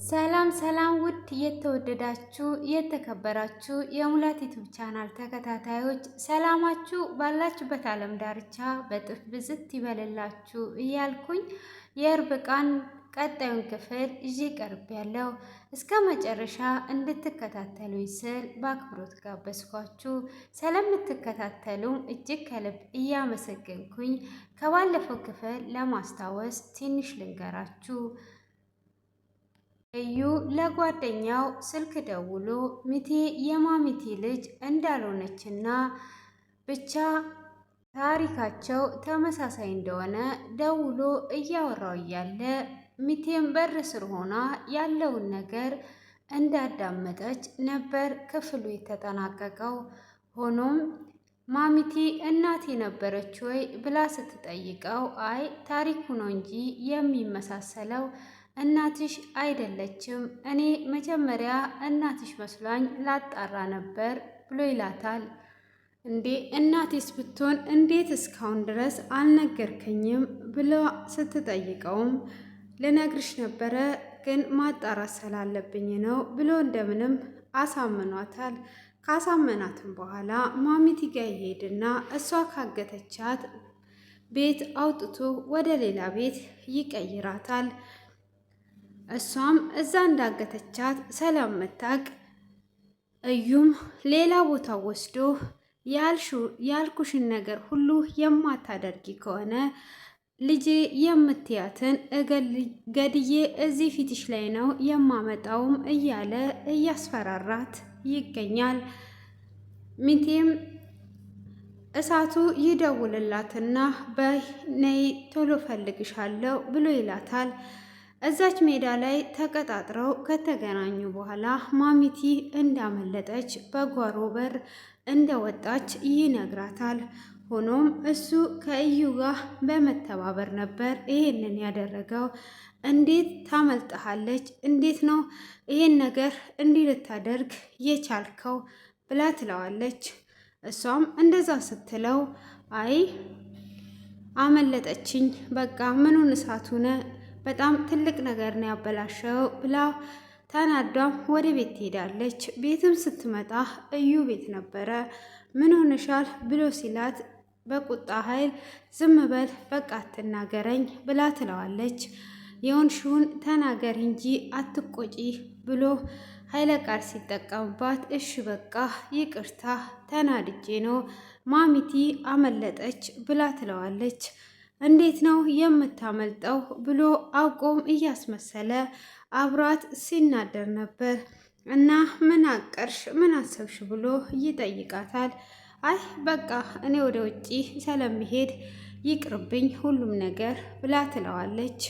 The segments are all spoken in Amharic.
ሰላም ሰላም ውድ የተወደዳችሁ የተከበራችሁ የሙላት ዩቲዩብ ቻናል ተከታታዮች ሰላማችሁ ባላችሁበት ዓለም ዳርቻ በጥፍ ብዝት ይበልላችሁ እያልኩኝ የእርብቃን ቀጣዩን ክፍል ይዤ ቀርቤያለሁ። እስከ መጨረሻ እንድትከታተሉኝ ስል በአክብሮት ጋበዝኳችሁ። ስለምትከታተሉም እጅግ ከልብ እያመሰገንኩኝ ከባለፈው ክፍል ለማስታወስ ትንሽ ልንገራችሁ። እዩ ለጓደኛው ስልክ ደውሎ ሚቴ የማሚቴ ልጅ እንዳልሆነችና ብቻ ታሪካቸው ተመሳሳይ እንደሆነ ደውሎ እያወራው እያለ ሚቴም በር ስር ሆና ያለውን ነገር እንዳዳመጠች ነበር ክፍሉ የተጠናቀቀው። ሆኖም ማሚቴ እናቴ ነበረች ወይ ብላ ስትጠይቀው አይ ታሪኩ ነው እንጂ የሚመሳሰለው እናትሽ አይደለችም፣ እኔ መጀመሪያ እናትሽ መስሏኝ ላጣራ ነበር ብሎ ይላታል። እንዴ እናቴስ ብትሆን እንዴት እስካሁን ድረስ አልነገርከኝም ብሎ ስትጠይቀውም ልነግርሽ ነበረ ግን ማጣራት ስላለብኝ ነው ብሎ እንደምንም አሳምኗታል። ካሳመናትም በኋላ ማሚቲ ጋ ይሄድና እሷ ካገተቻት ቤት አውጥቶ ወደ ሌላ ቤት ይቀይራታል። እሷም እዛ እንዳገተቻት ስለምታውቅ እዩም ሌላ ቦታ ወስዶ ያልኩሽን ነገር ሁሉ የማታደርጊ ከሆነ ልጄ የምትያትን ገድዬ እዚህ ፊትሽ ላይ ነው የማመጣውም እያለ እያስፈራራት ይገኛል። ሚቴም እሳቱ ይደውልላትና በነይ ቶሎ ፈልግሻለሁ ብሎ ይላታል። እዛች ሜዳ ላይ ተቀጣጥረው ከተገናኙ በኋላ ማሚቲ እንዳመለጠች በጓሮ በር እንደወጣች ይነግራታል። ሆኖም እሱ ከእዩ ጋር በመተባበር ነበር ይሄንን ያደረገው። እንዴት ታመልጠሃለች? እንዴት ነው ይሄን ነገር እንዲህ ልታደርግ የቻልከው? ብላ ትለዋለች። እሷም እንደዛ ስትለው አይ አመለጠችኝ፣ በቃ ምኑን እሳት ሆነ በጣም ትልቅ ነገር ነው ያበላሸው ብላ ተናዷም ወደ ቤት ትሄዳለች። ቤትም ስትመጣ እዩ ቤት ነበረ። ምን ሆነሻል ብሎ ሲላት በቁጣ ኃይል ዝም በል በቃ አትናገረኝ ብላ ትለዋለች። የሆንሽውን ተናገር እንጂ አትቆጪ ብሎ ኃይለ ቃል ሲጠቀምባት እሺ በቃ ይቅርታ ተናድጄ ነው ማሚቲ አመለጠች ብላ ትለዋለች። እንዴት ነው የምታመልጠው ብሎ አውቆም እያስመሰለ አብሯት ሲናደር ነበር። እና ምን አቀርሽ ምን አሰብሽ ብሎ ይጠይቃታል። አይ በቃ እኔ ወደ ውጪ ስለሚሄድ ይቅርብኝ ሁሉም ነገር ብላ ትለዋለች።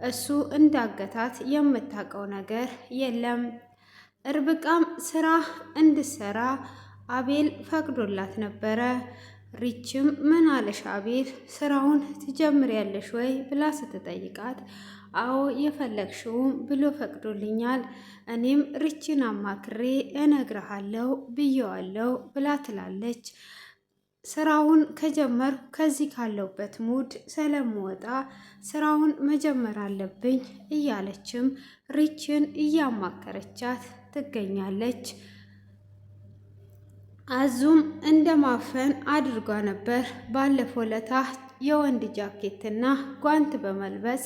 እሱ እንዳገታት የምታውቀው ነገር የለም። እርብቃም ስራ እንድሰራ አቤል ፈቅዶላት ነበረ። ሪችም ምን አለሽ አቤል ስራውን ትጀምሪያለሽ ወይ ብላ ስትጠይቃት አዎ የፈለግሽውም ብሎ ፈቅዶልኛል፣ እኔም ሪችን አማክሬ እነግርሃለሁ ብየዋለሁ ብላ ትላለች። ስራውን ከጀመርኩ ከዚህ ካለውበት ሙድ ስለምወጣ ስራውን መጀመር አለብኝ እያለችም ሪችን እያማከረቻት ትገኛለች። አዙም እንደማፈን አድርጓ ነበር። ባለፈው ለታ የወንድ ጃኬትና ጓንት በመልበስ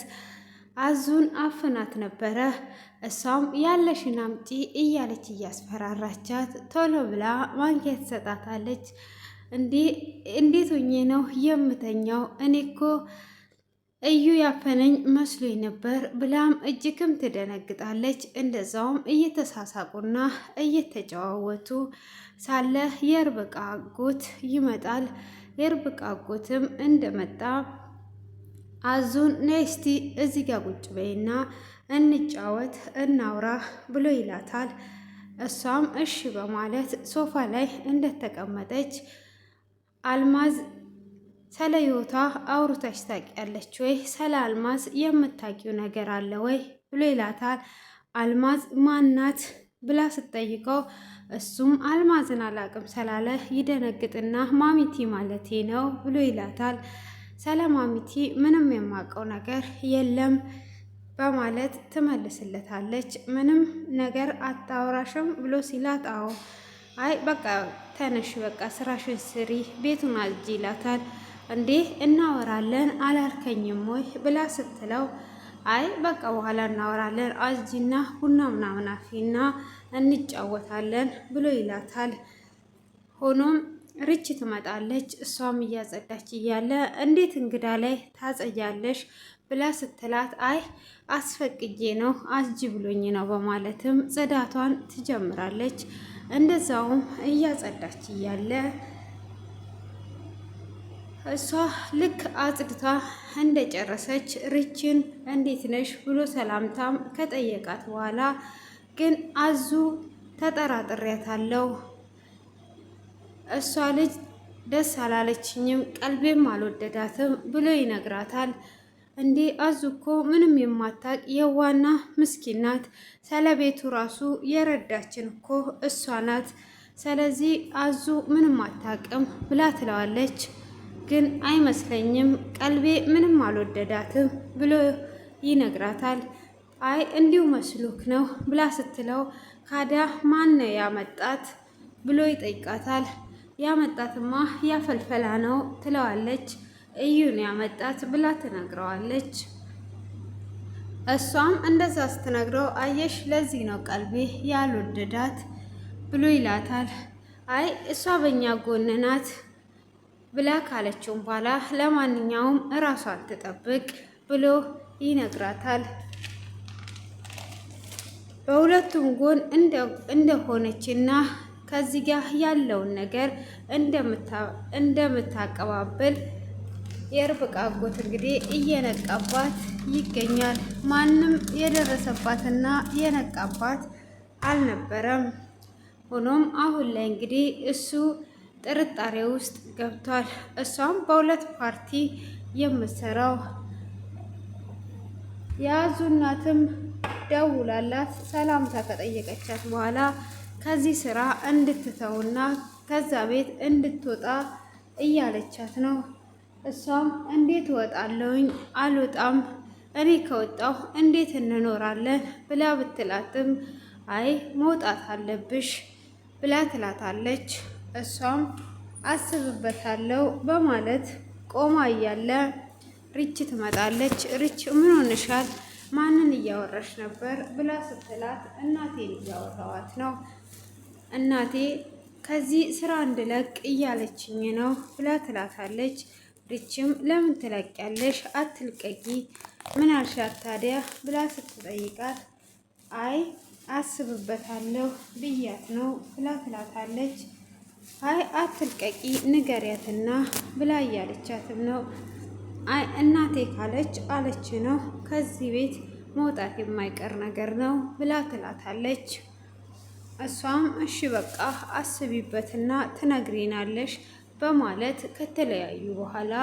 አዙን አፍናት ነበረ። እሷም ያለሽን አምጪ እያለች እያስፈራራቻት ቶሎ ብላ ማንኪያ ትሰጣታለች። እንዴት ሆኜ ነው የምተኛው? እኔ እኮ እዩ ያፈነኝ መስሎኝ ነበር ብላም እጅግም ትደነግጣለች። እንደዛውም እየተሳሳቁና እየተጨዋወቱ ሳለ የእርብቃ አጎት ይመጣል። የእርብቃ አጎትም እንደመጣ አዙን ነይ እስቲ እዚህ ጋር ቁጭ በይና እንጫወት እናውራ ብሎ ይላታል። እሷም እሺ በማለት ሶፋ ላይ እንደተቀመጠች አልማዝ ስለ ህይወቷ አውርታች ታውቂያለች ወይ? ስለ አልማዝ የምታውቂው ነገር አለ ወይ ብሎ ይላታል። አልማዝ ማናት ብላ ስትጠይቀው እሱም አልማዝን አላቅም ስላለ ይደነግጥና ማሚቲ ማለቴ ነው ብሎ ይላታል። ስለ ማሚቲ ምንም የማውቀው ነገር የለም በማለት ትመልስለታለች። ምንም ነገር አታወራሽም ብሎ ሲላት አዎ አይ በቃ ተነሽ በቃ ስራሽን ስሪ ቤቱን አጅ ይላታል። እንዴ እናወራለን አላልከኝም ወይ ብላ ስትለው አይ በቃ በኋላ እናወራለን አጅና ቡና ምናምን አፊና እንጫወታለን ብሎ ይላታል። ሆኖም ርች ትመጣለች። እሷም እያጸዳች እያለ እንዴት እንግዳ ላይ ታጸጃለሽ ብላ ስትላት አይ አስፈቅጄ ነው አስጂ ብሎኝ ነው በማለትም ጽዳቷን ትጀምራለች። እንደዛውም እያጸዳች እያለ እሷ ልክ አጽድታ እንደጨረሰች ርችን እንዴት ነሽ ብሎ ሰላምታም ከጠየቃት በኋላ ግን አዙ ተጠራጥሬያታለሁ፣ እሷ ልጅ ደስ አላለችኝም፣ ቀልቤም አልወደዳትም ብሎ ይነግራታል። እንዴ አዙ እኮ ምንም የማታቅ የዋና ምስኪን ናት፣ ስለቤቱ ራሱ የረዳችን እኮ እሷ ናት። ስለዚህ አዙ ምንም አታቅም ብላ ትለዋለች። ግን አይመስለኝም ቀልቤ ምንም አልወደዳትም ብሎ ይነግራታል። አይ እንዲሁ መስሎክ ነው ብላ ስትለው ካዲያ ማን ነው ያመጣት ብሎ ይጠይቃታል። ያመጣትማ ያፈልፈላ ነው ትለዋለች። እዩን ያመጣት ብላ ትነግረዋለች። እሷም እንደዛ ስትነግረው አየሽ ለዚህ ነው ቀልቤ ያልወደዳት ብሎ ይላታል። አይ እሷ በእኛ ጎን ናት ብላ ካለችውም በኋላ ለማንኛውም እራሷን ትጠብቅ ብሎ ይነግራታል። በሁለቱም ጎን እንደሆነችና ከዚህ ጋር ያለውን ነገር እንደምታቀባብል የርብቃ አጎት እንግዲህ እየነቃባት ይገኛል። ማንም የደረሰባትና የነቃባት አልነበረም። ሆኖም አሁን ላይ እንግዲህ እሱ ጥርጣሬ ውስጥ ገብቷል። እሷም በሁለት ፓርቲ የምትሰራው የአዙ እናትም ደውላላት ሰላምታ ከጠየቀቻት በኋላ ከዚህ ስራ እንድትተውና ከዛ ቤት እንድትወጣ እያለቻት ነው። እሷም እንዴት እወጣለሁኝ? አልወጣም፣ እኔ ከወጣሁ እንዴት እንኖራለን ብላ ብትላትም አይ መውጣት አለብሽ ብላ ትላታለች። እሷም አስብበታለሁ በማለት ቆማ እያለ ሪች ትመጣለች። ሪች ምን ሆነሻል? ማንን እያወራሽ ነበር ብላ ስትላት እናቴን እያወራዋት ነው፣ እናቴ ከዚህ ስራ እንድለቅ እያለችኝ ነው ብላ ትላታለች። ሪችም ለምን ትለቂያለሽ? አትልቀቂ፣ ምን አልሻት ታዲያ ብላ ስትጠይቃት አይ አስብበታለሁ ብያት ነው ብላ ትላታለች። አይ አትልቀቂ ንገሪያትና ብላ እያለቻትም ነው። አይ እናቴ ካለች አለች ነው፣ ከዚህ ቤት መውጣት የማይቀር ነገር ነው ብላ ትላታለች። እሷም እሺ በቃ አስቢበትና ትነግሪናለሽ በማለት ከተለያዩ በኋላ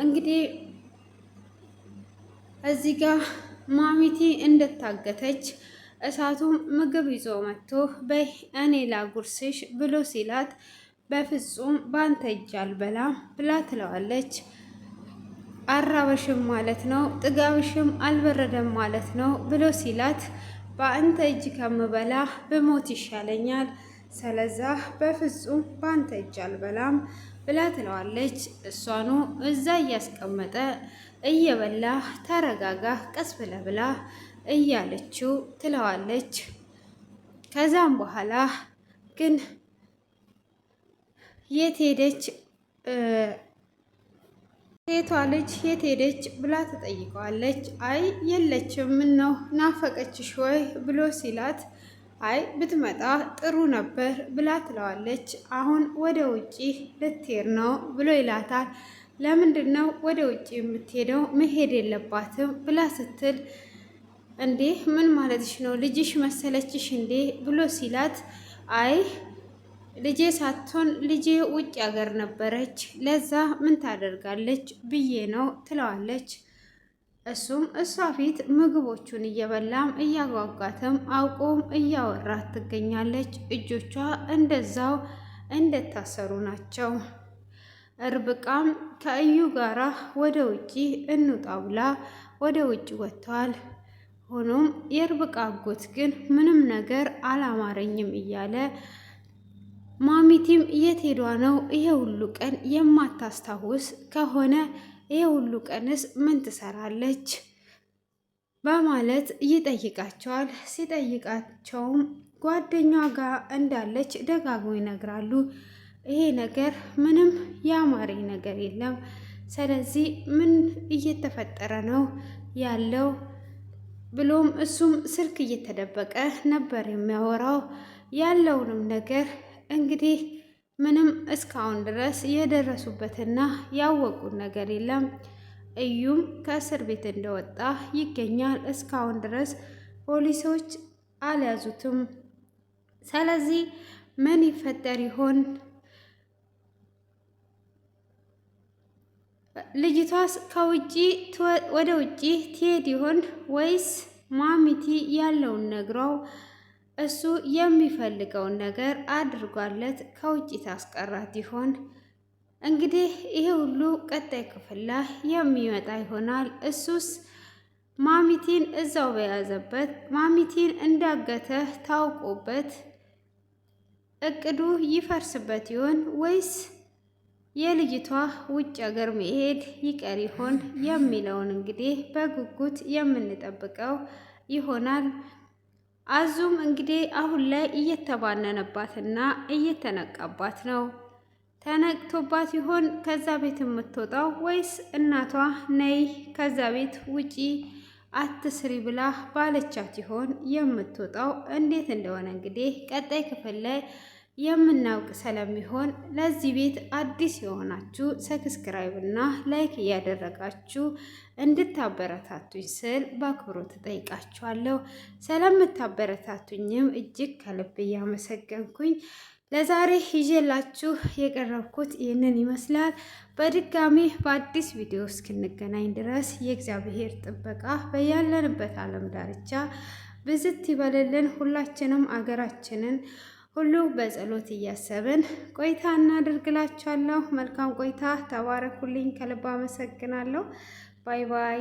እንግዲህ እዚህ ጋር ማሚቲ እንደታገተች እሳቱም ምግብ ይዞ መጥቶ በይ እኔ ላጉርስሽ ብሎ ሲላት በፍጹም ባንተ እጅ አልበላም ብላ ትለዋለች። አራበሽም ማለት ነው ጥጋብሽም አልበረደም ማለት ነው ብሎ ሲላት በአንተ እጅ ከምበላ ብሞት ይሻለኛል፣ ስለዛ በፍጹም በአንተ እጅ አልበላም ብላ ትለዋለች። እሷኑ እዛ እያስቀመጠ እየበላ ተረጋጋ ቀስ ብለ ብላ እያለችው ትለዋለች። ከዛም በኋላ ግን የት ሄደች ሴቷ ልጅ የት ሄደች ብላ ትጠይቀዋለች። አይ የለችም፣ ምን ነው ናፈቀችሽ ወይ ብሎ ሲላት አይ ብትመጣ ጥሩ ነበር ብላ ትለዋለች። አሁን ወደ ውጪ ልትሄድ ነው ብሎ ይላታል። ለምንድን ነው ወደ ውጪ የምትሄደው? መሄድ የለባትም ብላ ስትል እንዴ ምን ማለትሽ ነው? ልጅሽ መሰለችሽ እንዴ ብሎ ሲላት አይ ልጄ ሳትሆን ልጄ ውጭ ሀገር ነበረች፣ ለዛ ምን ታደርጋለች ብዬ ነው ትለዋለች። እሱም እሷ ፊት ምግቦቹን እየበላም እያጓጓትም አውቆም እያወራት ትገኛለች። እጆቿ እንደዛው እንደታሰሩ ናቸው። ርብቃም ከእዩ ጋራ ወደ ውጪ እንውጣ ብላ ወደ ውጭ ወጥተዋል። ሆኖም የርብቃ አጎት ግን ምንም ነገር አላማረኝም እያለ ማሚቲም የት ሄዷ ነው ይሄ ሁሉ ቀን የማታስታውስ ከሆነ ይሄ ሁሉ ቀንስ ምን ትሰራለች በማለት ይጠይቃቸዋል። ሲጠይቃቸውም ጓደኛዋ ጋር እንዳለች ደጋግሞ ይነግራሉ። ይሄ ነገር ምንም ያማረኝ ነገር የለም፣ ስለዚህ ምን እየተፈጠረ ነው ያለው ብሎም እሱም ስልክ እየተደበቀ ነበር የሚያወራው። ያለውንም ነገር እንግዲህ ምንም እስካሁን ድረስ የደረሱበትና ያወቁት ነገር የለም። እዩም ከእስር ቤት እንደወጣ ይገኛል። እስካሁን ድረስ ፖሊሶች አልያዙትም። ስለዚህ ምን ይፈጠር ይሆን? ልጅቷስ ከውጪ ወደ ውጪ ትሄድ ይሆን ወይስ ማሚቲ ያለውን ነግረው እሱ የሚፈልገውን ነገር አድርጓለት ከውጪ ታስቀራት ይሆን? እንግዲህ ይሄ ሁሉ ቀጣይ ክፍል ላይ የሚመጣ ይሆናል። እሱስ ማሚቲን እዛው በያዘበት ማሚቲን እንዳገተ ታውቆበት እቅዱ ይፈርስበት ይሆን ወይስ የልጅቷ ውጭ ሀገር መሄድ ይቀር ይሆን የሚለውን እንግዲህ በጉጉት የምንጠብቀው ይሆናል። አዙም እንግዲህ አሁን ላይ እየተባነነባትና እየተነቃባት ነው። ተነቅቶባት ይሆን ከዛ ቤት የምትወጣው ወይስ እናቷ ነይ ከዛ ቤት ውጪ አትስሪ ብላ ባለቻት ይሆን የምትወጣው? እንዴት እንደሆነ እንግዲህ ቀጣይ ክፍል ላይ የምናውቅ ስለሚሆን ለዚህ ቤት አዲስ የሆናችሁ ሰብስክራይብ እና ላይክ እያደረጋችሁ እንድታበረታቱኝ ስል በአክብሮት እጠይቃችኋለሁ። ስለምታበረታቱኝም እጅግ ከልብ እያመሰገንኩኝ ለዛሬ ይዤላችሁ የቀረብኩት ይህንን ይመስላል። በድጋሚ በአዲስ ቪዲዮ እስክንገናኝ ድረስ የእግዚአብሔር ጥበቃ በያለንበት ዓለም ዳርቻ ብዝት ይበልልን። ሁላችንም አገራችንን ሁሉ በጸሎት እያሰብን ቆይታ እናደርግላችኋለሁ። መልካም ቆይታ። ተባረኩልኝ። ከልብ አመሰግናለሁ። ባይ ባይ።